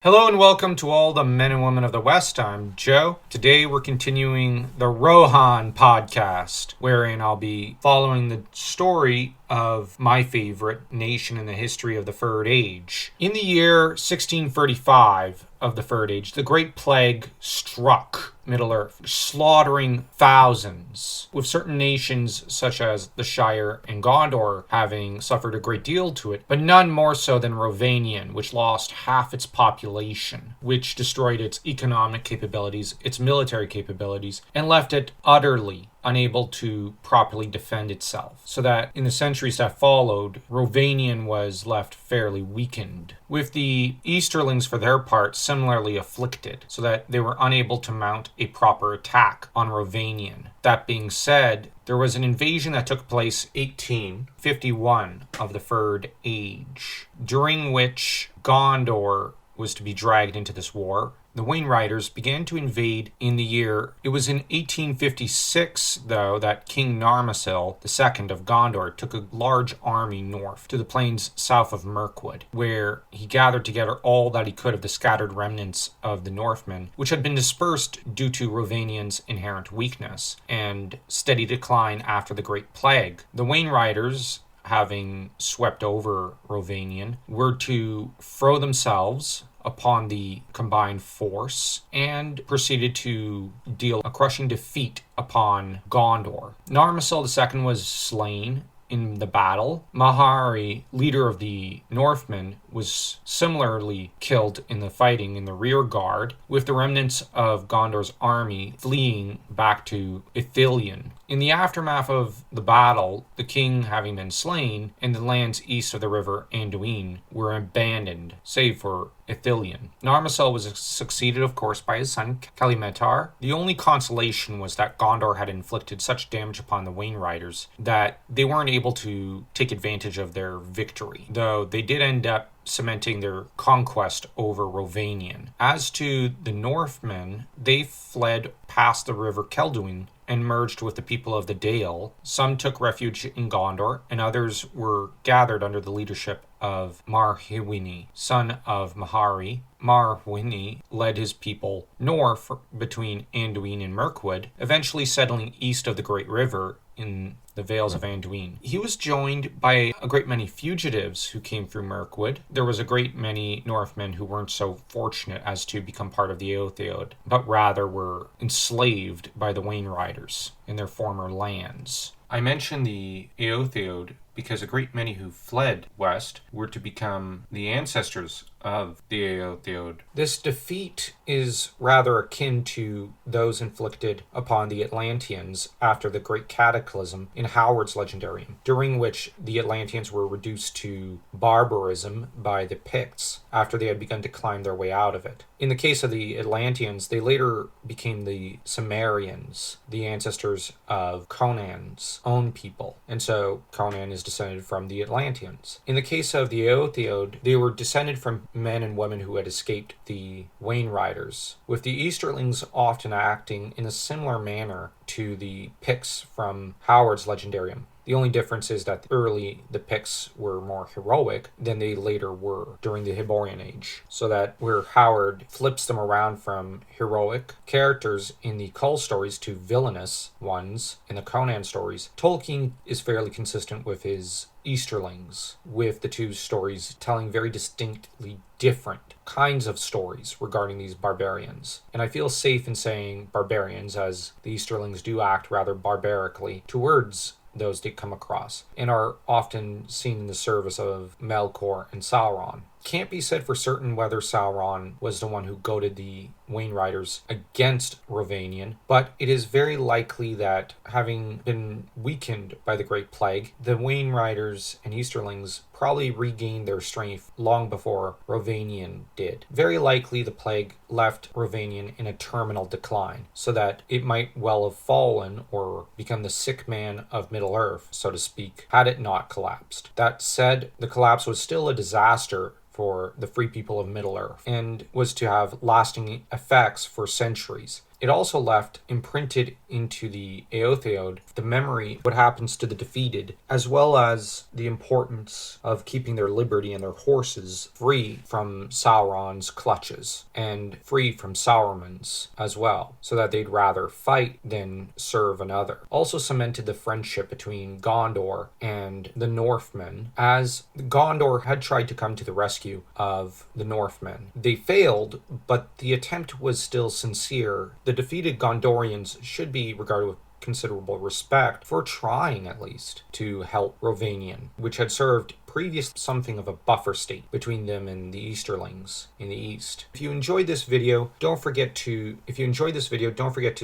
Hello and welcome to all the men and women of the West. I'm Joe. Today we're continuing the Rohan podcast, wherein I'll be following the story of my favorite nation in the history of the Third Age. In the year 1635 of the Third Age, the Great Plague struck Middle-earth, slaughtering thousands, with certain nations such as the Shire and Gondor having suffered a great deal to it, but none more so than Rhovanion, which lost half its population, which destroyed its economic capabilities, its military capabilities, and left it utterly unable to properly defend itself, so that in the centuries that followed, Rhovanion was left fairly weakened, with the Easterlings for their part similarly afflicted, so that they were unable to mount a proper attack on Rhovanion. That being said, there was an invasion that took place 1851 of the Third Age, during which Gondor was to be dragged into this war. The Wainriders began to invade in the year. It was in 1856, though, that King Narmacil II of Gondor took a large army north to the plains south of Mirkwood, where he gathered together all that he could of the scattered remnants of the Northmen, which had been dispersed due to Rhovanion's inherent weakness and steady decline after the Great Plague. The Wainriders, having swept over Rhovanion, were to throw themselves upon the combined force and proceeded to deal a crushing defeat upon Gondor. Narmacil II was slain in the battle. Mahari, leader of the Northmen, was similarly killed in the fighting in the rear guard, with the remnants of Gondor's army fleeing back to Ithilien. In the aftermath of the battle, the king having been slain, and the lands east of the river Anduin were abandoned, save for Ithilien. Narmacil was succeeded, of course, by his son Kalimetar. The only consolation was that Gondor had inflicted such damage upon the Wainriders that they weren't able to take advantage of their victory, though they did end up cementing their conquest over Rhovanion. As to the Northmen, they fled past the river Kelduin and merged with the people of the Dale. Some took refuge in Gondor, and others were gathered under the leadership of Marhwini, son of Mahari. Marhwini led his people north between Anduin and Mirkwood, eventually settling east of the Great River in the Vales of Anduin. He was joined by a great many fugitives who came through Mirkwood. There was a great many Northmen who weren't so fortunate as to become part of the Eotheod, but rather were enslaved by the Wainriders in their former lands. I mention the Eotheod because a great many who fled west were to become the ancestors of the Eotheod. This defeat is rather akin to those inflicted upon the Atlanteans after the Great Cataclysm in Howard's Legendarium, during which the Atlanteans were reduced to barbarism by the Picts after they had begun to climb their way out of it. In the case of the Atlanteans, they later became the Cimmerians, the ancestors of Conan's own people, and so Conan is descended from the Atlanteans. In the case of the Eotheod, they were descended from men and women who had escaped the Wainriders, with the Easterlings often acting in a similar manner to the Picts from Howard's Legendarium. The only difference is that early the Picts were more heroic than they later were during the Hyborian Age, so that where Howard flips them around from heroic characters in the Cull stories to villainous ones in the Conan stories, Tolkien is fairly consistent with his Easterlings, with the two stories telling very distinctly different kinds of stories regarding these barbarians. And I feel safe in saying barbarians, as the Easterlings do act rather barbarically towards those they come across, and are often seen in the service of Melkor and Sauron. Can't be said for certain whether Sauron was the one who goaded the Wainriders against Rhovanion, but it is very likely that, having been weakened by the Great Plague, the Wainriders and Easterlings probably regained their strength long before Rhovanion did. Very likely the plague left Rhovanion in a terminal decline, so that it might well have fallen or become the sick man of Middle-earth, so to speak, had it not collapsed. That said, the collapse was still a disaster for the free people of Middle-earth, and was to have lasting effects for centuries. It also left imprinted into the Eotheod the memory of what happens to the defeated, as well as the importance of keeping their liberty and their horses free from Sauron's clutches and free from Sauron's as well, so that they'd rather fight than serve another. Also cemented the friendship between Gondor and the Northmen, as Gondor had tried to come to the rescue of the Northmen. They failed, but the attempt was still sincere. The defeated Gondorians should be regarded with considerable respect for trying, at least, to help Rhovanion, which had served previous something of a buffer state between them and the Easterlings in the east. If you enjoyed this video, don't forget to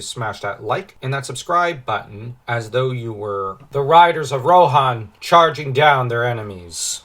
smash that like and that subscribe button, as though you were the riders of Rohan charging down their enemies.